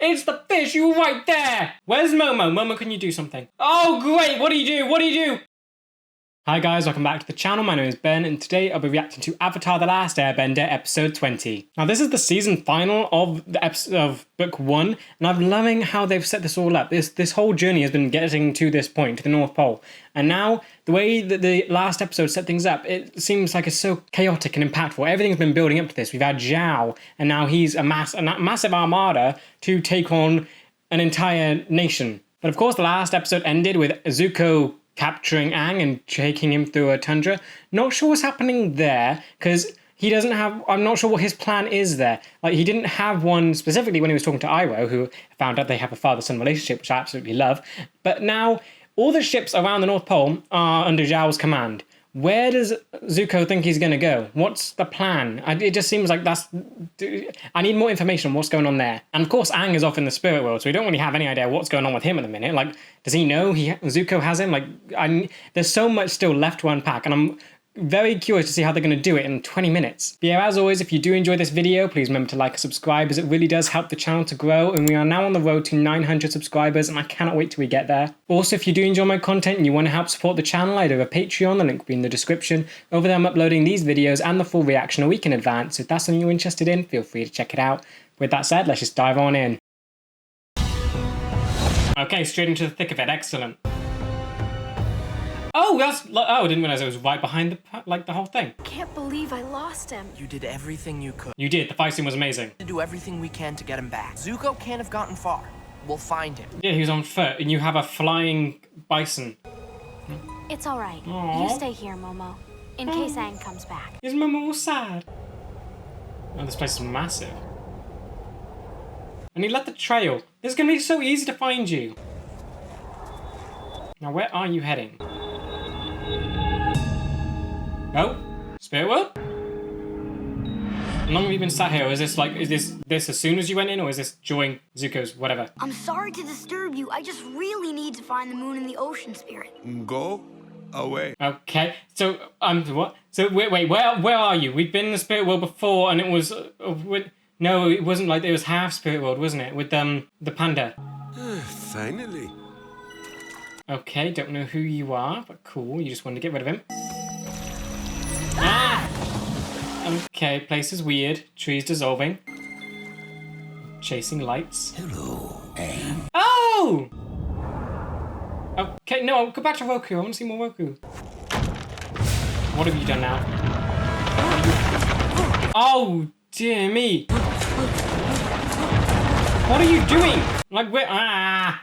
It's the fish, you were right there! Where's Momo? Momo, can you do something? Oh, great! What do you do? What do you do? Hi guys, welcome back to the channel. My name is Ben, and today I'll be reacting to Avatar: The Last Airbender, episode 20. Now, this is the season final of the episode of book 1, and I'm loving how they've set this all up. This whole journey has been getting to this point, to the North Pole, and now the way that the last episode set things up, it seems like it's so chaotic and impactful. Everything's been building up to this. We've had Zhao, and now he's a massive armada to take on an entire nation. But of course, the last episode ended with Zuko capturing Aang and taking him through a tundra. Not sure what's happening there, because he doesn't have... I'm not sure what his plan is there. Like, he didn't have one specifically when he was talking to Iroh, who found out they have a father-son relationship, which I absolutely love. But now, all the ships around the North Pole are under Zhao's command. Where does Zuko think he's going to go? What's the plan? It just seems like that's... I need more information on what's going on there. And of course, Aang is off in the spirit world, so we don't really have any idea what's going on with him at the minute. Like, does he know Zuko has him? Like, there's so much still left to unpack, and I'm very curious to see how they're going to do it in 20 minutes. But yeah, as always, if you do enjoy this video, please remember to like and subscribe, as it really does help the channel to grow, and we are now on the road to 900 subscribers, and I cannot wait till we get there. Also, if you do enjoy my content and you want to help support the channel, I do have a Patreon, the link will be in the description. Over there I'm uploading these videos and the full reaction a week in advance, so if that's something you're interested in, feel free to check it out. With that said, let's just dive on in. Okay, straight into the thick of it, excellent. Oh, I didn't realize it was right behind the whole thing. Can't believe I lost him. You did everything you could. You did. The fight scene was amazing. To do everything we can to get him back. Zuko can't have gotten far. We'll find him. Yeah, he was on foot, and you have a flying bison. It's all right. Aww. You stay here, Momo, in case Aang comes back. Is Momo all sad? Oh, this place is massive. And he left the trail. This is going to be so easy to find you. Now, where are you heading? Oh, Spirit World? How long have you been sat here? Or is this as soon as you went in, or is this during Zuko's whatever? I'm sorry to disturb you. I just really need to find the moon and the ocean spirit. Go away. Okay, so what? So wait, where are you? We've been in the Spirit World before, and it was no, it wasn't like it was half Spirit World, wasn't it? With the panda. Finally. Okay, don't know who you are, but cool. You just wanted to get rid of him. Ah! Okay, place is weird. Trees dissolving. Chasing lights. Hello, Aang. Oh! Okay, no, go back to Roku. I want to see more Roku. What have you done now? Oh, dear me. What are you doing? Like, where? Ah!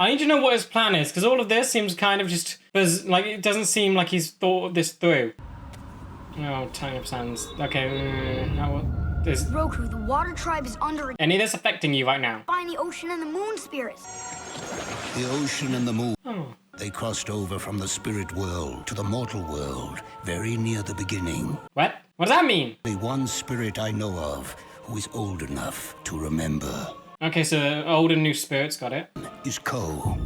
I need to know what his plan is, because all of this seems kind of just... like, it doesn't seem like he's thought this through. Oh, tying up sands. Okay, Roku, the water tribe is under... Any of this affecting you right now? Find the ocean and the moon spirits. The ocean and the moon. Oh. They crossed over from the spirit world to the mortal world, very near the beginning. What? What does that mean? The one spirit I know of who is old enough to remember. Okay, so old and new spirits, got it. Is Ko.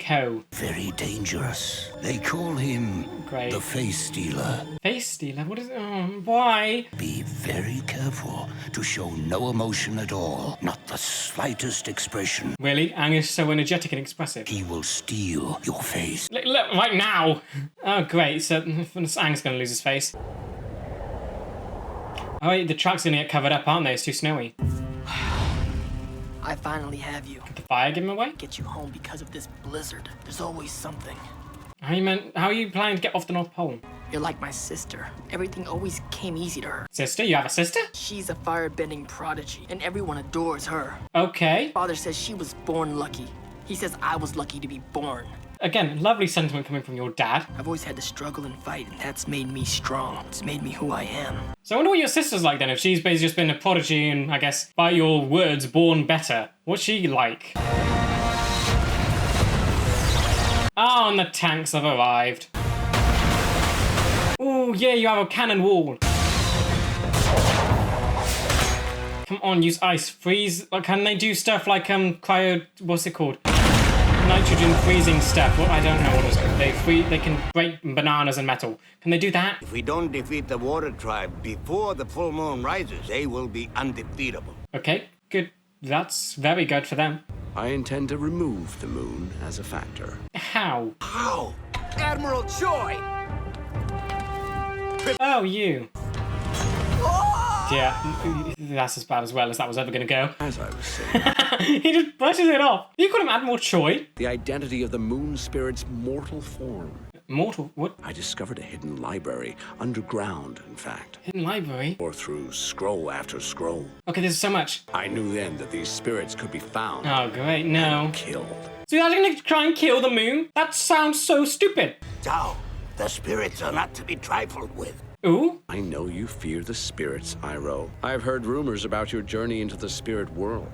Ko. Very dangerous. They call him Great. the Face Stealer. Face stealer? What is it? Why? Be very careful to show no emotion at all, not the slightest expression. Really? Aang is so energetic and expressive. He will steal your face. Look, right now! Oh, great. So Aang's gonna lose his face. Oh wait, the track's gonna get covered up, aren't they? It's too snowy. I finally have you. Did the fire give him away? Get you home because of this blizzard. There's always something. How are you planning to get off the North Pole? You're like my sister. Everything always came easy to her. Sister? You have a sister? She's a firebending prodigy, and everyone adores her. Okay. Father says she was born lucky. He says I was lucky to be born. Again, lovely sentiment coming from your dad. I've always had to struggle and fight, and that's made me strong. It's made me who I am. So I wonder what your sister's like then, if she's basically just been a prodigy and, I guess, by your words, born better. What's she like? Oh, and the tanks have arrived. Oh, yeah, you have a cannon wall. Come on, use ice. Freeze. Like, can they do stuff like, cryo... What's it called? Nitrogen freezing stuff. Well, I don't know what it's called. They can break bananas and metal. Can they do that? If we don't defeat the water tribe before the full moon rises, they will be undefeatable. Okay, good. That's very good for them. I intend to remove the moon as a factor. How? How? Admiral Choi! Oh, you. Yeah, that's as bad as well as that was ever going to go. As I was saying, He just brushes it off. You call him Admiral Choi? the identity of the moon spirit's mortal form. Mortal? What? I discovered a hidden library, underground, in fact. Hidden library? Or through scroll after scroll. Okay, there's so much. I knew then that these spirits could be found, Oh, great, no. killed. So you're actually going to try and kill the moon? That sounds so stupid. Zhao, the spirits are not to be trifled with. Ooh? I know you fear the spirits, Iroh. I've heard rumors about your journey into the spirit world.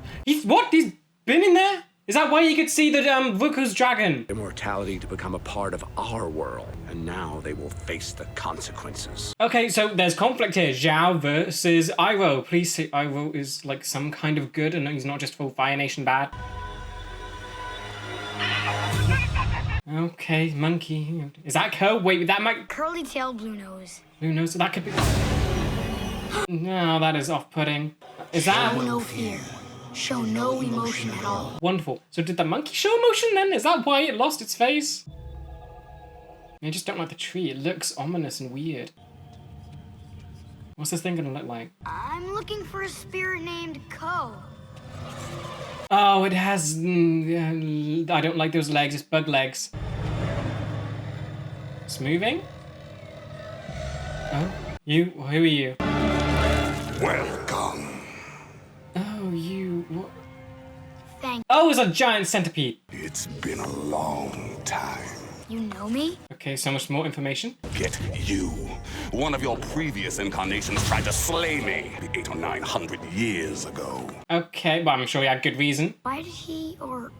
What? He's been in there? Is that why you could see the Vuku's dragon? Immortality to become a part of our world, and now they will face the consequences. Okay, so there's conflict here. Zhao versus Iroh. Please say Iroh is like some kind of good and he's not just full Fire Nation bad. Okay, monkey. Is that Ko? Wait, that might... Curly tail, blue nose. Who knows? That could be... No, that is off-putting. Is that... Show no fear. Show no emotion at all. Wonderful. So did the monkey show emotion then? Is that why it lost its face? I just don't like the tree. It looks ominous and weird. What's this thing gonna look like? I'm looking for a spirit named Ko. Oh, it has... I don't like those legs. It's bug legs. It's moving? Oh, you? Who are you? Welcome. Oh, you... What? Thank Oh, it's a giant centipede. It's been a long time. you. Know me? Okay, so much more information. Get you. One of your previous incarnations tried to slay me 800 or 900 years ago. Okay, well, I'm sure he had good reason. Why did he or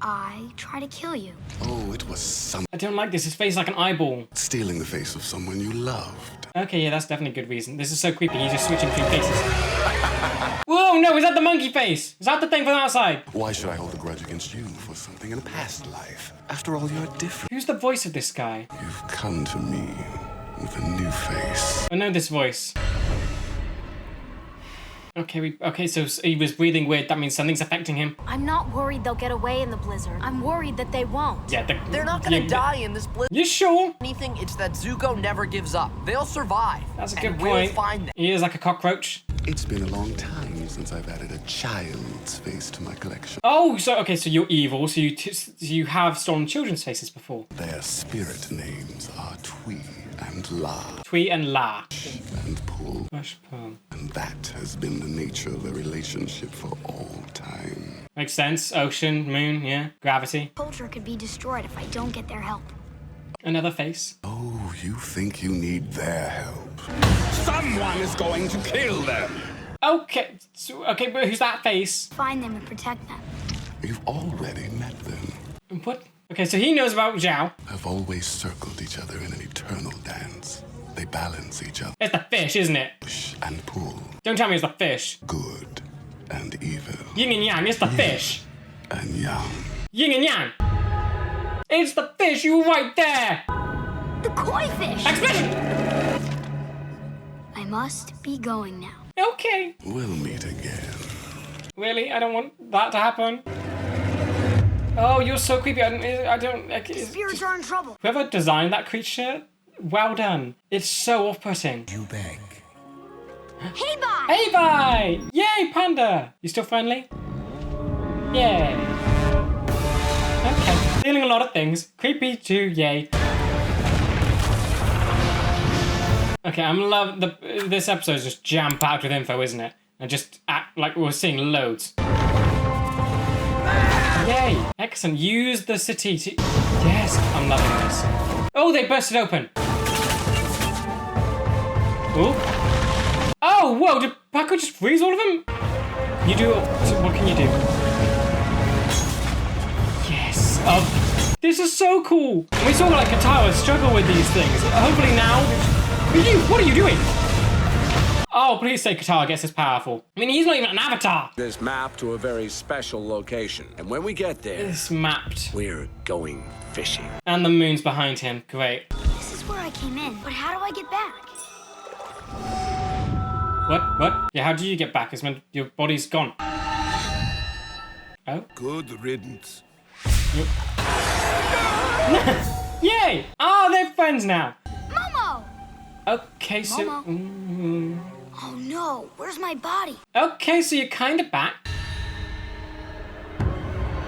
I try to kill you? Oh, it was something. I don't like this. His face is like an eyeball. Stealing the face of someone you loved. Okay, yeah, that's definitely a good reason. This is so creepy. He's just switching between faces. Whoa, no, is that the monkey face? Is that the thing from outside? Why should I hold a grudge against you for something in a past life? After all, you're different. Who's the voice of this guy? You've come to me with a new face. I know this voice. Okay, so he was breathing weird. That means something's affecting him. I'm not worried they'll get away in the blizzard. I'm worried that they won't. Yeah, They're not gonna die in this blizzard. You sure? Anything, it's that Zuko never gives up. They'll survive. That's a good and point. We'll find them. He is like a cockroach. It's been a long time since I've added a child's face to my collection. Oh, so you're evil. So you have stolen children's faces before. Their spirit names are Tui and La Twee and La. and Pull. Push pull. And that has been the nature of their relationship for all time. Makes sense. Ocean, moon, yeah, gravity. Culture could be destroyed if I don't get their help. Another face. Oh, you think you need their help? Someone is going to kill them! Okay, okay, but who's that face? Find them and protect them. You've already met them. What? Okay, so he knows about Zhao. Have always circled each other in an eternal dance. They balance each other. It's the fish, isn't it? Push and pull. Don't tell me it's the fish. Good and evil. Yin and yang, it's the fish. And young. Yin and yang. It's the fish, you right there. The koi fish! Explosion! I must be going now. Okay. We'll meet again. Really? I don't want that to happen. Oh, you're so creepy. I don't. Spirits are in trouble. Whoever designed that creature, well done. It's so off-putting. You beg. Hey, bye! Hey, bye! Yay, panda! You still friendly? Yay. Okay. Stealing a lot of things. Creepy too, yay. Okay, I'm loving this episode is just jam-packed with info, isn't it? And just act like we're seeing loads. Yay! Excellent. Use the city to... Yes, I'm loving this. Oh, they busted open. Ooh. Oh, whoa, did Paco just freeze all of them? You do... What can you do? Yes. This is so cool. We saw like Katara struggle with these things. Hopefully now... What are you doing? Oh, please say Katara gets this powerful. I mean, he's not even an avatar. This map to a very special location. And when we get there, It's mapped. we're going fishing. And the moon's behind him. Great. This is where I came in, but how do I get back? What? Yeah, how do you get back? It's when your body's gone. Oh? Good riddance. Yay! Oh, they're friends now. Momo! Okay, so... Momo. Oh no, where's my body? Okay, so you're kind of back.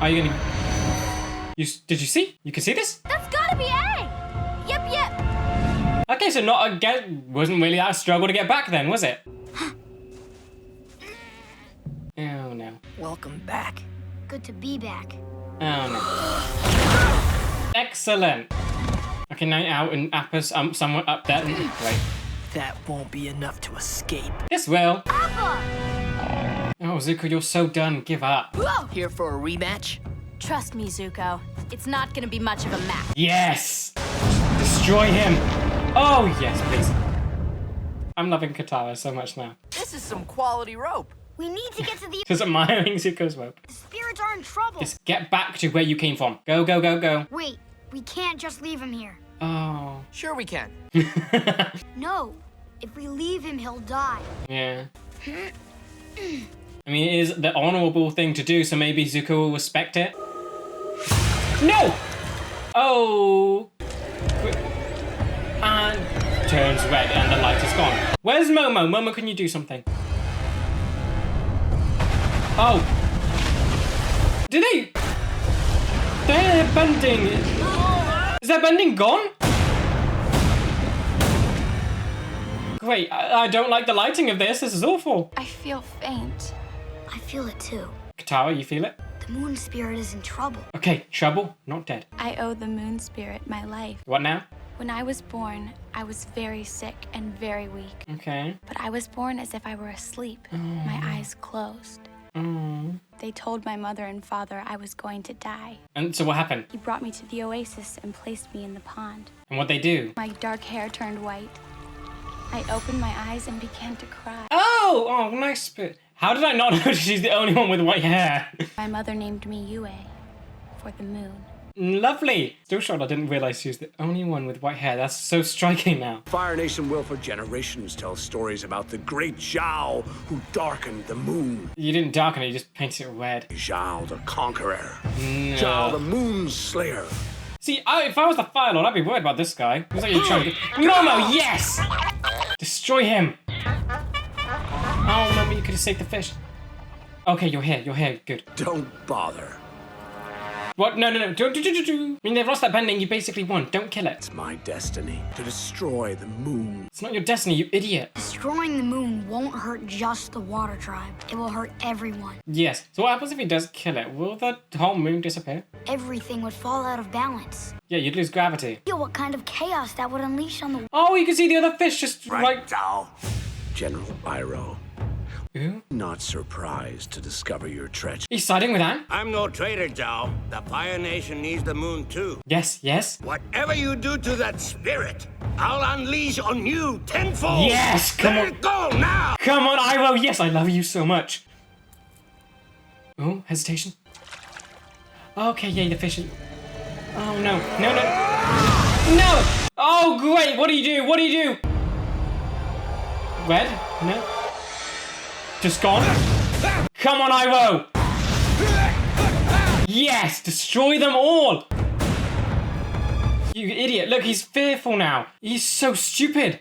Are you gonna... Did you see? You can see this? That's gotta be Aang! Yep. Okay, so wasn't really that a struggle to get back then, was it? Oh no. Welcome back. Good to be back. Oh no. Excellent. Okay, now you're out and Appa's somewhere up there. Wait. That won't be enough to escape. This will. Appa! Oh, Zuko, you're so done. Give up. Here for a rematch? Trust me, Zuko. It's not gonna be much of a match. Yes! Destroy him. Oh, yes, please. I'm loving Katara so much now. This is some quality rope. We need to get to the... Just admiring Zuko's rope. The spirits are in trouble. Just get back to where you came from. Go, go, go, go. Wait, we can't just leave him here. Oh. Sure we can. No, if we leave him, he'll die. Yeah. I mean, it is the honorable thing to do, so maybe Zuko will respect it. No! Oh. And turns red and the light is gone. Where's Momo? Momo, can you do something? Oh. Did they? They're bending. Is their bending gone? Great. I don't like the lighting of this. This is awful. I feel faint. I feel it too. Katara, you feel it? The moon spirit is in trouble. Okay, trouble, not dead. I owe the moon spirit my life. What now? When I was born, I was very sick and very weak. Okay. But I was born as if I were asleep, my eyes closed. They told my mother and father I was going to die. And so what happened? He brought me to the oasis and placed me in the pond. And what'd they do? My dark hair turned white. I opened my eyes and began to cry. Oh, nice bit. How did I not notice she's the only one with white hair? My mother named me Yue for the moon. Lovely. Still shocked I didn't realize she was the only one with white hair. That's so striking now. Fire Nation will for generations tell stories about the great Zhao who darkened the moon. You didn't darken it, you just painted it red. Zhao the Conqueror. No. Zhao the Moon Slayer. See, if I was the Fire Lord, I'd be worried about this guy. Looks like you're trying to get... Momo, yes! Destroy him. Oh, Momo, you could have saved the fish. Okay, you're here, good. Don't bother. What? No. Don't. I mean, they've lost that bending, you basically won. Don't kill it. It's my destiny to destroy the moon. It's not your destiny, you idiot. Destroying the moon won't hurt just the water tribe. It will hurt everyone. Yes. So what happens if he does kill it? Will the whole moon disappear? Everything would fall out of balance. Yeah, you'd lose gravity. Feel what kind of chaos that would unleash on the... Oh, you can see the other fish just Right, Zhao. General Iroh. Ooh. Not surprised to discover your treachery. He's siding with Aang? I'm no traitor, Zhao. The Fire Nation needs the moon too. Yes. Whatever you do to that spirit, I'll unleash on you tenfold. Yes, come Let on. it go now. Come on, Iroh. Yes, I love you so much. Oh, hesitation. Okay, yay, the fish is... Oh, no. No! Oh, great. What do you do? Red? No. Just gone? Come on, Iroh! Yes! Destroy them all! You idiot. Look, he's fearful now. He's so stupid.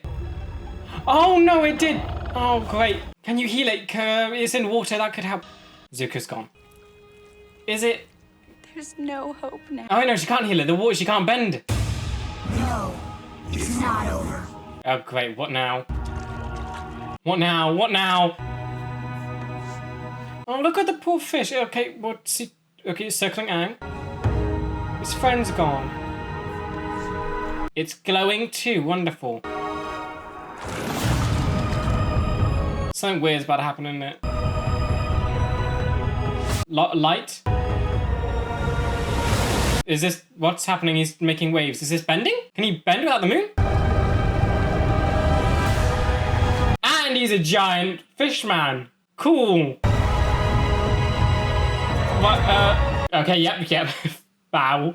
Oh, no, it did. Oh, great. Can you heal it? It's in water. That could help. Zuko's gone. Is it? There's no hope now. Oh, no, she can't heal it. The water, she can't bend. No, it's not over. Oh, great. What now? What now? Oh, look at the poor fish. Okay, what's he... Okay, it's circling Aang. His friend's gone. It's glowing too. Wonderful. Something weird's about to happen, isn't it? Light? Is this... What's happening? He's making waves. Is this bending? Can he bend without the moon? And he's a giant fish man. Cool. What, okay, yep. Bow.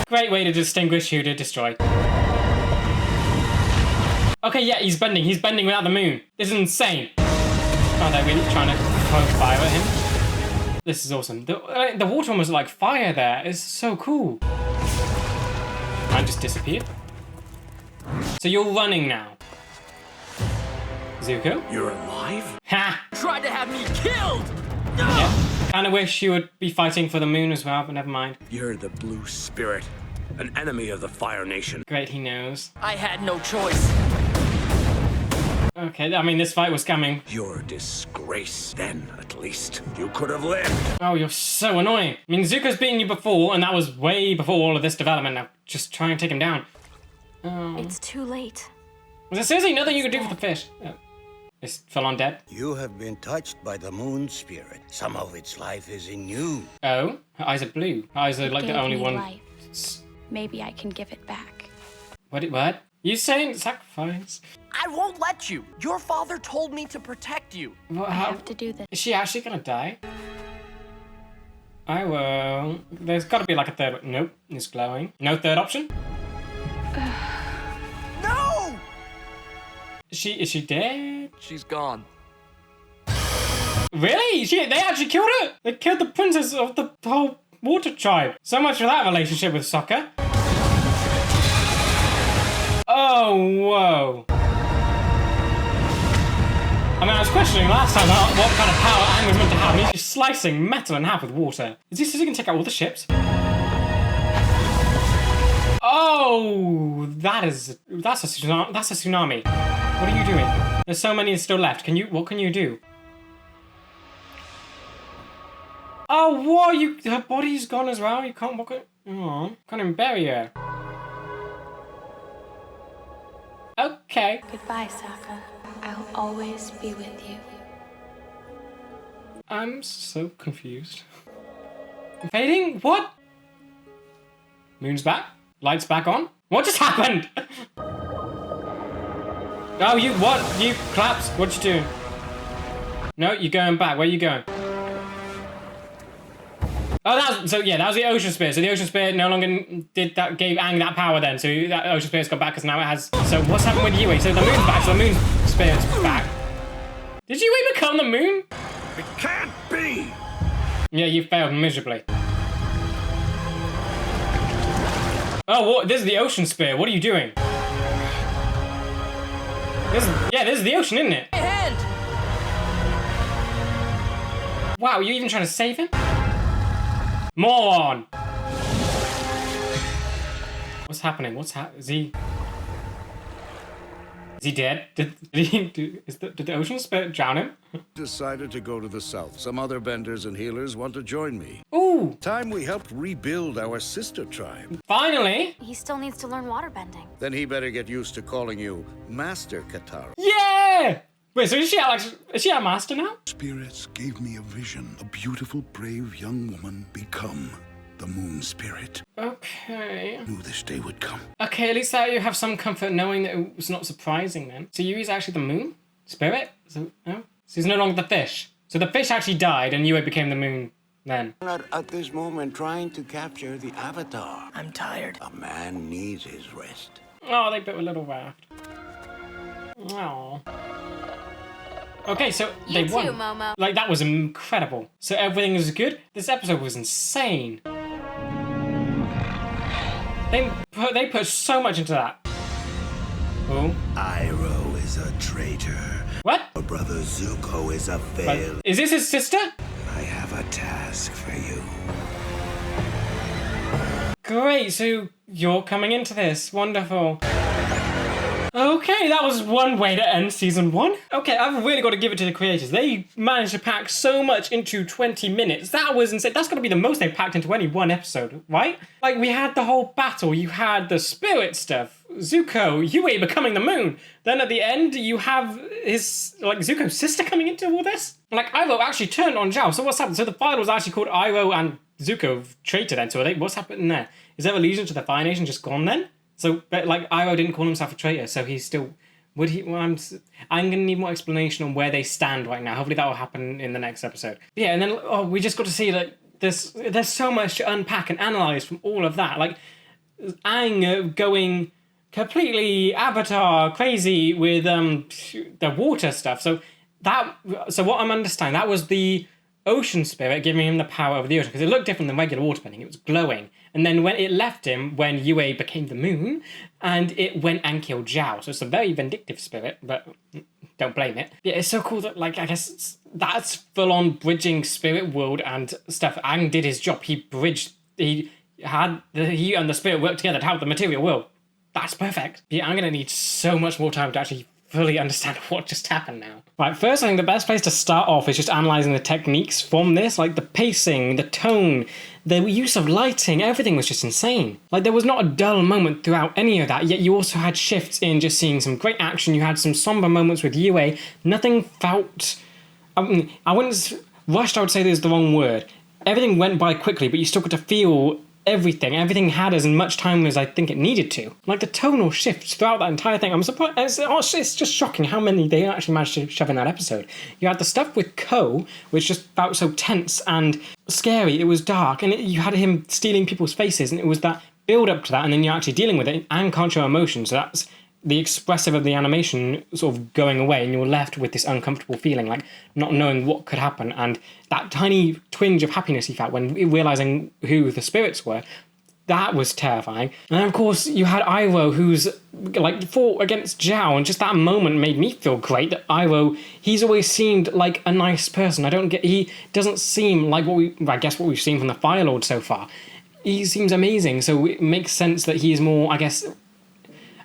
Great way to distinguish who to destroy. Okay, yeah, he's bending without the moon. This is insane. Oh, they're really trying to throw fire at him. This is awesome. The water almost like fire there. It's so cool. And just disappeared. So you're running now. Zuko? You're alive? Ha! Tried to have me killed! Yeah. Kinda wish you would be fighting for the moon as well, but never mind. You're the blue spirit, an enemy of the Fire Nation. Great, he knows. I had no choice. Okay, I mean, this fight was coming. Your disgrace, then, at least. You could have lived. Oh, you're so annoying. I mean, Zuko's beaten you before, and that was way before all of this development. Now, just try and take him down. It's too late. Was there seriously nothing you could do for the fish? Oh. It's full on dead. You have been touched by the moon spirit. Some of its life is in you. Oh, her eyes are blue. Her eyes are like the Gave only me one. life. Maybe I can give it back. What? You saying sacrifice? I won't let you. Your father told me to protect you. What, I have to do this. is she actually gonna die? I will. There's gotta be like a third. Nope, it's glowing. No third option? No! Is she dead? She's gone. Really? They actually killed her? They killed the princess of the whole water tribe. So much for that relationship with Sokka. Oh, whoa. I mean, I was questioning last time what kind of power Aang was meant to have. He's just slicing metal in half with water. Is he going to take out all the ships? Oh, that's a tsunami. What are you doing? There's so many still left. What can you do? Oh, what? Her body's gone as well. You can't walk it. Oh, can't even bury her. Okay. Goodbye, Sokka. I'll always be with you. I'm so confused. Fading? What? Moon's back? Lights back on? What just happened? Oh, you collapsed. What you doing? No, you're going back. Where are you going? Oh, that was the ocean spear. So the ocean spear no longer gave Aang that power then. So that ocean spear's got back because now it has. So what's happened with Yue? So the moon's back. So the moon spear's back. Did Yue become the moon? It can't be! Yeah, you failed miserably. Oh, what? This is the ocean spear. What are you doing? This is the ocean, isn't it? My hand! Wow, you even trying to save him? Moron! What's happening? Is he dead? Did the ocean spirit drown him? Decided to go to the south. Some other benders and healers want to join me. Ooh! Time we helped rebuild our sister tribe. Finally! He still needs to learn waterbending. Then he better get used to calling you Master Katara. Yeah! Wait, so is she a master now? Spirits gave me a vision. A beautiful, brave young woman become the moon spirit. Okay. Knew this day would come. Okay, at least that you have some comfort knowing that it was not surprising then. So Yui's actually the moon spirit? So he's no longer the fish. So the fish actually died and Yui became the moon then. Not at this moment trying to capture the Avatar. I'm tired. A man needs his rest. Oh, they built a little raft. Oh. Okay, so they You won. too, Momo. Like, that was incredible. So everything was good. This episode was insane. They put so much into that. Oh. Iroh is a traitor. What? Your brother Zuko is a failure. Is this his sister? I have a task for you. Great, so you're coming into this. Wonderful. Okay, that was one way to end season 1. Okay, I've really got to give it to the creators. They managed to pack so much into 20 minutes. That was insane. That's got to be the most they've packed into any one episode, right? Like, we had the whole battle. You had the spirit stuff. Zuko, Yui becoming the moon. Then at the end, you have Zuko's sister coming into all this. Like, Iroh actually turned on Zhao. So what's happened? So the fight was actually called Iroh and Zuko traitor then. So what's happening there? Is their allegiance to the Fire Nation just gone then? So, but like, Iroh didn't call himself a traitor, so he's still... Would he... Well, I'm going to need more explanation on where they stand right now. Hopefully that will happen in the next episode. But yeah, and then we just got to see that there's so much to unpack and analyse from all of that. Like, Aang going completely Avatar crazy with the water stuff. So what I'm understanding, that was the ocean spirit giving him the power of the ocean, because it looked different than regular waterbending. It was glowing, and then when it left him, when Yue became the moon, and it went and killed Zhao. So it's a very vindictive spirit, but don't blame it. Yeah, it's so cool that, like, I guess that's full-on bridging spirit world and stuff. Aang did his job. He and the spirit worked together to help the material world. That's perfect. Yeah, I'm gonna need so much more time to actually fully understand what just happened now. Right, first I think the best place to start off is just analysing the techniques from this, like the pacing, the tone, the use of lighting, everything was just insane. Like, there was not a dull moment throughout any of that, yet you also had shifts in just seeing some great action, you had some somber moments with Yue, nothing felt... I wouldn't... rushed, I would say is the wrong word. Everything went by quickly, but you still got to feel everything. Everything had as much time as I think it needed to. Like, the tonal shifts throughout that entire thing. I'm surprised. It's just shocking how many they actually managed to shove in that episode. You had the stuff with Ko, which just felt so tense and scary. It was dark, and you had him stealing people's faces, and it was that build up to that, and then you're actually dealing with it. Aang can't show emotion, so that's the expressive of the animation sort of going away, and you're left with this uncomfortable feeling, like not knowing what could happen, and that tiny twinge of happiness you felt when realising who the spirits were, that was terrifying. And then, of course, you had Iroh, who's like fought against Zhao, and just that moment made me feel great that Iroh, he's always seemed like a nice person. He doesn't seem like what we've seen from the Fire Lord so far. He seems amazing, so it makes sense that he is more, I guess,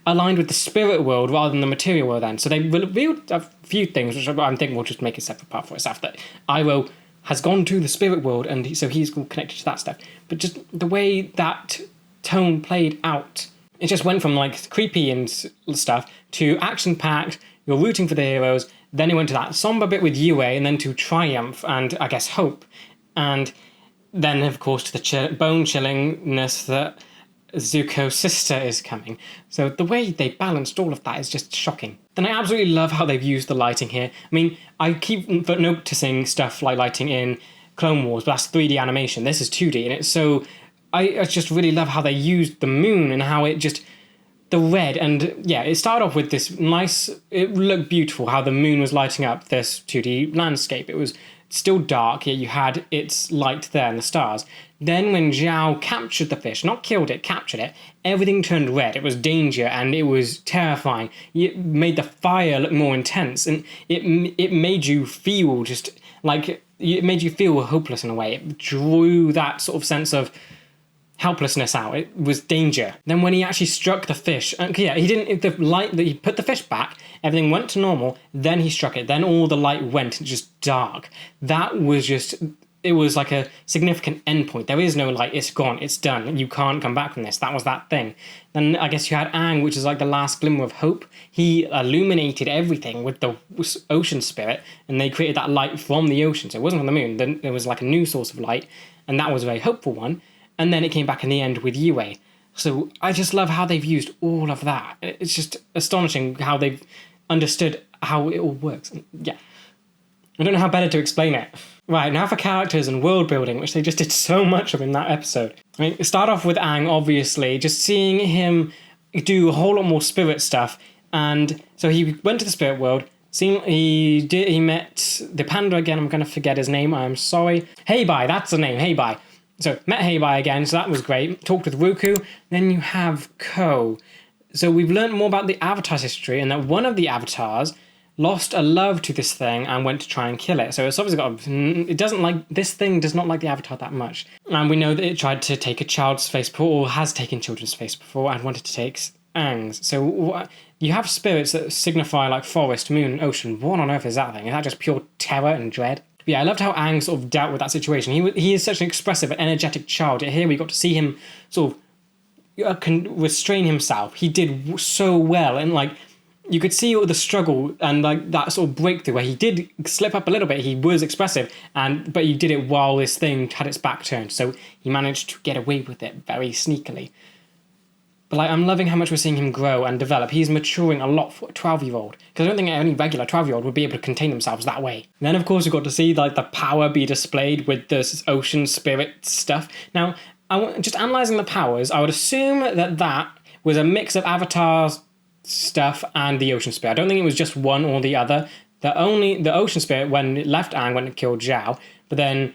aligned with the spirit world rather than the material world then. So they revealed a few things, which I'm thinking we'll just make a separate part for itself, that Iroh has gone to the spirit world, and so he's connected to that stuff. But just the way that tone played out, it just went from like creepy and stuff to action-packed, you're rooting for the heroes, then it went to that somber bit with Yue, and then to triumph and, I guess, hope. And then, of course, to the bone-chillingness that Zuko's sister is coming. So the way they balanced all of that is just shocking. Then I absolutely love how they've used the lighting here. I mean, I keep noticing stuff like lighting in Clone Wars, but that's 3D animation. This is 2D, and it's so... I just really love how they used the moon and how it just... The red, and yeah, it started off with this nice... It looked beautiful how the moon was lighting up this 2D landscape. It was still dark, yet you had its light there and the stars. Then when Zhao captured the fish, not killed it, captured it, everything turned red. It was danger and it was terrifying. It made the fire look more intense, and it made you feel just like, it made you feel hopeless in a way. It drew that sort of sense of helplessness out. It was danger. Then when he actually struck the fish, he put the fish back, everything went to normal, then he struck it, then all the light went just dark. That was just... It was like a significant endpoint. There is no light, it's gone, it's done. You can't come back from this. That was that thing. Then I guess you had Aang, which is like the last glimmer of hope. He illuminated everything with the ocean spirit, and they created that light from the ocean. So it wasn't from the moon. Then there was like a new source of light, and that was a very hopeful one. And then it came back in the end with Yue. So I just love how they've used all of that. It's just astonishing how they've understood how it all works. And yeah, I don't know how better to explain it. Right, now for characters and world building, which they just did so much of in that episode. I mean, start off with Aang, obviously, just seeing him do a whole lot more spirit stuff. And so he went to the spirit world, he met the panda again, I'm going to forget his name, I'm sorry. Heibai, that's the name, Heibai. So met Heibai again, so that was great. Talked with Ruku, then you have Ko. So we've learned more about the Avatar's history, and that one of the Avatars lost a love to this thing and went to try and kill it. So it's obviously this thing does not like the Avatar that much. And we know that it tried to take a child's face before, or has taken children's face before, and wanted to take Aang's. So you have spirits that signify like forest, moon, ocean. What on earth is that thing? Is that just pure terror and dread? But yeah, I loved how Aang sort of dealt with that situation. He is such an expressive and energetic child. Yet here we got to see him sort of restrain himself. He did so well, and like, you could see all the struggle and like that sort of breakthrough where he did slip up a little bit. He was expressive, but he did it while this thing had its back turned. So he managed to get away with it very sneakily. But like, I'm loving how much we're seeing him grow and develop. He's maturing a lot for a 12-year-old. Because I don't think any regular 12-year-old would be able to contain themselves that way. And then of course we got to see like the power be displayed with this ocean spirit stuff. Now, just analysing the powers, I would assume that was a mix of Avatar's stuff and the ocean spirit. I don't think it was just one or the other. The ocean spirit, when it left Aang, went and killed Zhao, but then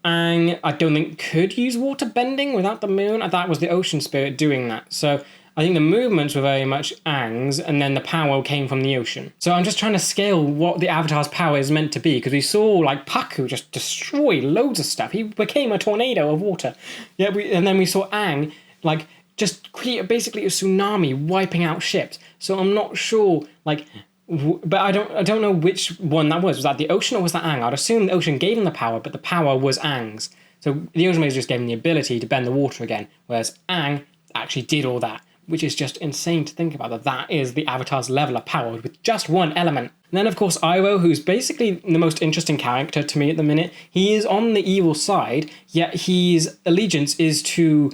Aang, I don't think, could use water bending without the moon. That was the ocean spirit doing that. So I think the movements were very much Aang's, and then the power came from the ocean. So I'm just trying to scale what the Avatar's power is meant to be, because we saw like Pakku just destroy loads of stuff. He became a tornado of water. Yeah, and then we saw Aang like just create basically a tsunami wiping out ships. So I'm not sure, like, but I don't know which one that was. Was that the ocean or was that Aang? I'd assume the ocean gave him the power, but the power was Aang's. So the ocean just gave him the ability to bend the water again, whereas Aang actually did all that, which is just insane to think about, that is the Avatar's level of power with just one element. And then, of course, Iroh, who's basically the most interesting character to me at the minute. He is on the evil side, yet his allegiance is to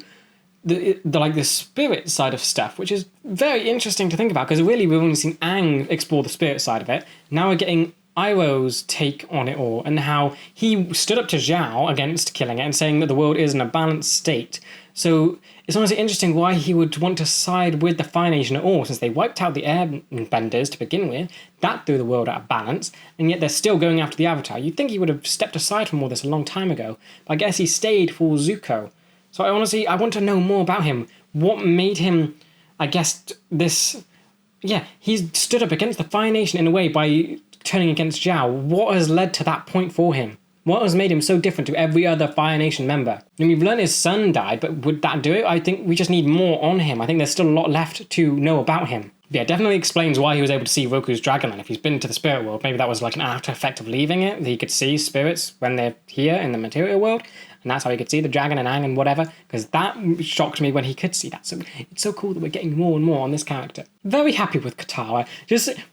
the spirit side of stuff, which is very interesting to think about, because really we've only seen Aang explore the spirit side of it. Now we're getting Iroh's take on it all, and how he stood up to Zhao against killing it and saying that the world is in a balanced state. So it's honestly interesting why he would want to side with the Fire Nation at all, since they wiped out the Airbenders to begin with. That threw the world out of balance, and yet they're still going after the Avatar. You'd think he would have stepped aside from all this a long time ago, but I guess he stayed for Zuko. So I want to know more about him. What made him, I guess, this... Yeah, he's stood up against the Fire Nation in a way by turning against Zhao. What has led to that point for him? What has made him so different to every other Fire Nation member? And we've learned his son died, but would that do it? I think we just need more on him. I think there's still a lot left to know about him. Yeah, it definitely explains why he was able to see Roku's dragon then. If he's been to the spirit world, maybe that was like an after effect of leaving it. He could see spirits when they're here in the material world. And that's how he could see the dragon and Aang and whatever, because that shocked me when he could see that. So it's so cool that we're getting more and more on this character. Very happy with Katara.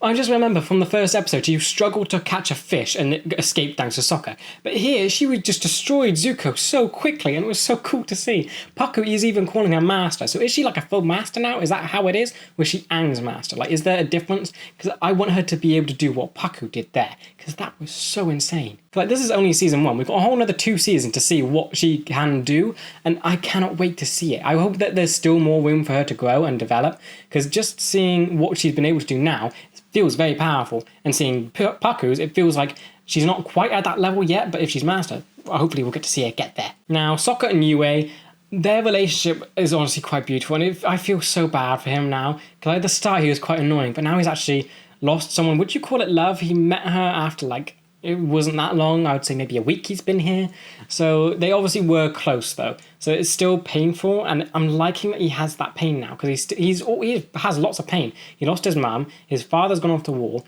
I just remember from the first episode, she struggled to catch a fish and it escaped thanks to Sokka. But here, she would just destroyed Zuko so quickly, and it was so cool to see. Pakku is even calling her master. So is she like a full master now? Is that how it is? Or is she Aang's master? Like, is there a difference? Because I want her to be able to do what Pakku did there, because that was so insane. Like, this is only season 1. We've got a whole another 2 seasons to see what she can do, and I cannot wait to see it. I hope that there's still more room for her to grow and develop, because just seeing what she's been able to do now feels very powerful, and seeing Pakku's, it feels like she's not quite at that level yet, but if she's mastered, hopefully we'll get to see her get there. Now, Sokka and Yue, their relationship is honestly quite beautiful, and I feel so bad for him now, because at the start he was quite annoying, but now he's actually lost someone. Would you call it love? He met her after, like, it wasn't that long. I would say maybe a week he's been here. So they obviously were close though. So it's still painful, and I'm liking that he has that pain now, because he has lots of pain. He lost his mum. His father's gone off to war.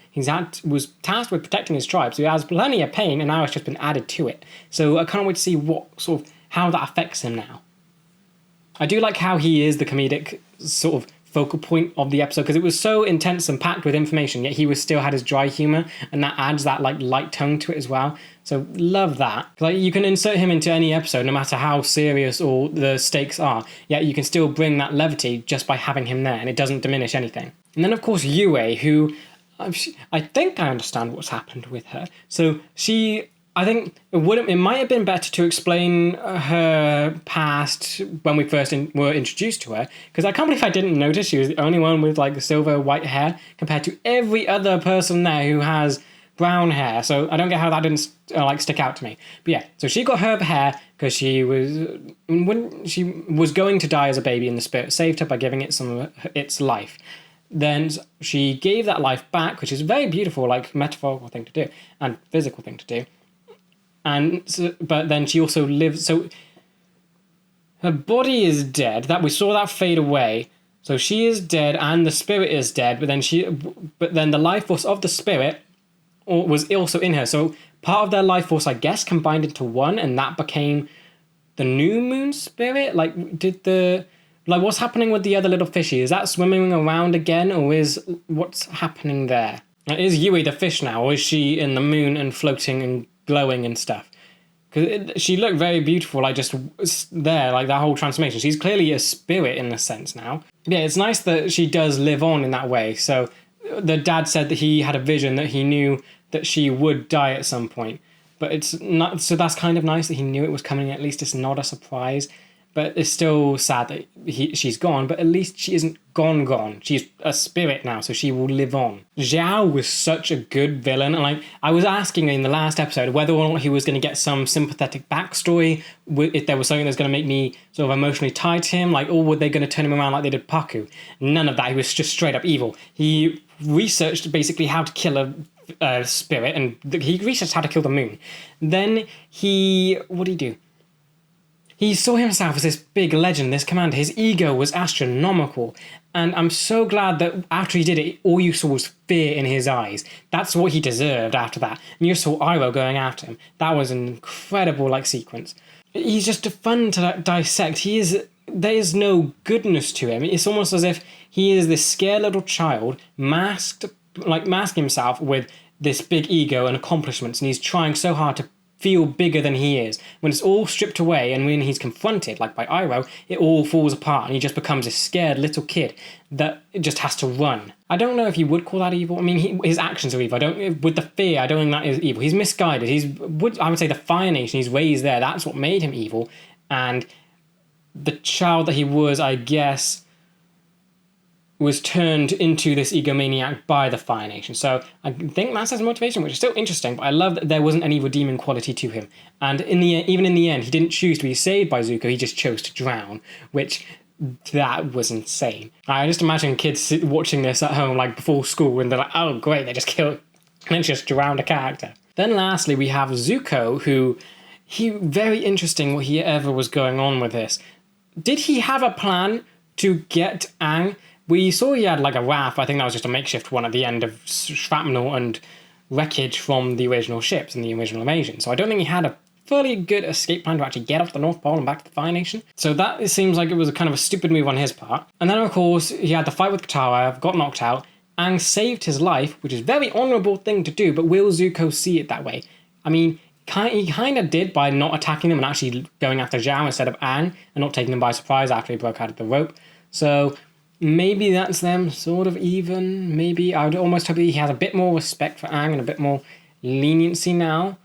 Was tasked with protecting his tribe. So he has plenty of pain, and now it's just been added to it. So I can't wait to see how that affects him now. I do like how he is the comedic sort of focal point of the episode, because it was so intense and packed with information, yet he still had his dry humor, and that adds that like light tone to it as well. So love that. Like, you can insert him into any episode no matter how serious or the stakes are, yet you can still bring that levity just by having him there, and it doesn't diminish anything. And then of course Yue, who I think I understand what's happened with her. So I think it might have been better to explain her past when we first were introduced to her, because I can't believe I didn't notice she was the only one with like silver white hair compared to every other person there who has brown hair. So I don't get how that didn't stick out to me. But yeah, so she got her hair because she was going to die as a baby, and the spirit saved her by giving it some of its life. Then she gave that life back, which is a very beautiful, like, metaphorical thing to do and physical thing to do. But then she also lives, so her body is dead. That we saw that fade away. So she is dead, and the spirit is dead. But then the life force of the spirit was also in her. So part of their life force, I guess, combined into one, and that became the new moon spirit. Like, what's happening with the other little fishy? Is that swimming around again, or what's happening there? Is Yue the fish now, or is she in the moon and floating and glowing and stuff? Because she looked very beautiful, like, just there, like, that whole transformation. She's clearly a spirit in a sense now. Yeah, it's nice that she does live on in that way. So the dad said that he had a vision that he knew that she would die at some point. But it's not, so that's kind of nice that he knew it was coming. At least it's not a surprise. But it's still sad that she's gone, but at least she isn't gone. She's a spirit now, so she will live on. Zhao was such a good villain, and like I was asking in the last episode whether or not he was going to get some sympathetic backstory, if there was something that's going to make me sort of emotionally tied to him, like, or were they going to turn him around like they did Paku? None of that. He was just straight up evil. He researched basically how to kill a spirit, and he researched how to kill the moon. Then what did he do? He saw himself as this big legend, this commander. His ego was astronomical. And I'm so glad that after he did it, all you saw was fear in his eyes. That's what he deserved after that. And you saw Iroh going after him. That was an incredible, sequence. He's just fun to dissect. There is no goodness to him. It's almost as if he is this scared little child, masking himself with this big ego and accomplishments. And he's trying so hard to feel bigger than he is. When it's all stripped away and when he's confronted, like by Iroh, it all falls apart and he just becomes a scared little kid that just has to run. I don't know if you would call that evil. I mean, his actions are evil. With the fear, I don't think that is evil. He's misguided. I would say the Fire Nation he's raised there, that's what made him evil. And the child that he was, I guess, was turned into this egomaniac by the Fire Nation. So I think that's his motivation, which is still interesting, but I love that there wasn't any redeeming quality to him. And even in the end, he didn't choose to be saved by Zuko, he just chose to drown, which, that was insane. I just imagine kids watching this at home, before school, and they're like, oh great, they just killed, and just drowned a character. Then lastly, we have Zuko, who, very interesting what he ever was going on with this. Did he have a plan to get Aang? We saw he had a raft, but I think that was just a makeshift one at the end of shrapnel and wreckage from the original ships in the original invasion. So I don't think he had a fairly good escape plan to actually get off the North Pole and back to the Fire Nation. So that, it seems like it was a kind of a stupid move on his part. And then of course he had the fight with Katara, got knocked out, Aang saved his life, which is a very honourable thing to do, but will Zuko see it that way? I mean, he kind of did by not attacking them and actually going after Zhao instead of Aang, and not taking them by surprise after he broke out of the rope. So maybe that's them sort of even. Maybe I would almost hope that he has a bit more respect for Aang and a bit more leniency now.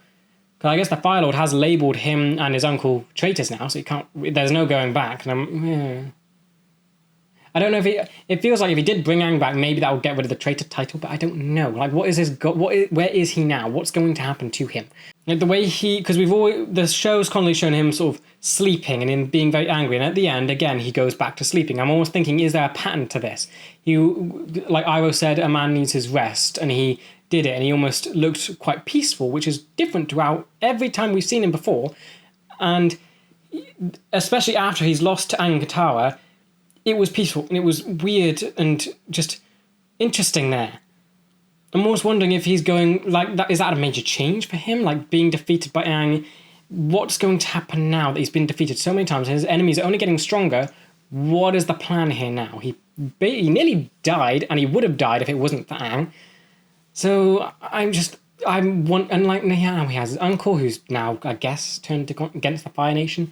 Because I guess the Fire Lord has labelled him and his uncle traitors now, so there's no going back. And I don't know if it feels like if he did bring Aang back, maybe that would get rid of the traitor title, but I don't know. What is where is he now? What's going to happen to him? The way because the show's constantly shown him sort of sleeping and him being very angry, and at the end, again, he goes back to sleeping. I'm almost thinking, is there a pattern to this? Like Iroh said, a man needs his rest, and he did it, and he almost looked quite peaceful, which is different throughout every time we've seen him before, and especially after he's lost to Aang and Katara, it was peaceful, and it was weird and just interesting there. I'm almost wondering if he's going, is that a major change for him? Being defeated by Aang, what's going to happen now that he's been defeated so many times and his enemies are only getting stronger? What is the plan here now? He nearly died, and he would have died if it wasn't for Aang. So now he has his uncle, who's now, I guess, turned against the Fire Nation.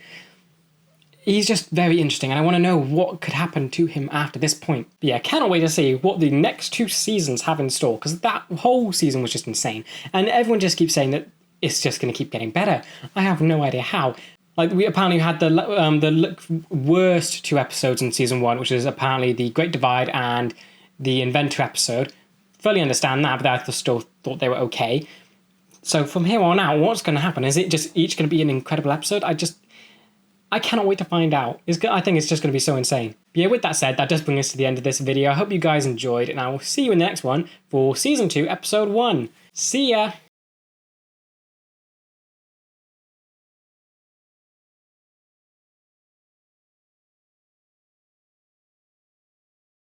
He's just very interesting, and I want to know what could happen to him after this point. But yeah, I cannot wait to see what the next 2 seasons have in store, because that whole season was just insane. And everyone just keeps saying that it's just going to keep getting better. I have no idea how. We apparently had the worst 2 episodes in season 1, which is apparently the Great Divide and the Inventor episode. Fully understand that, but I still thought they were okay. So from here on out, what's going to happen? Is it just each going to be an incredible episode? I cannot wait to find out. I think it's just going to be so insane. But yeah, with that said, that does bring us to the end of this video. I hope you guys enjoyed, and I will see you in the next one for Season 2, Episode 1. See ya!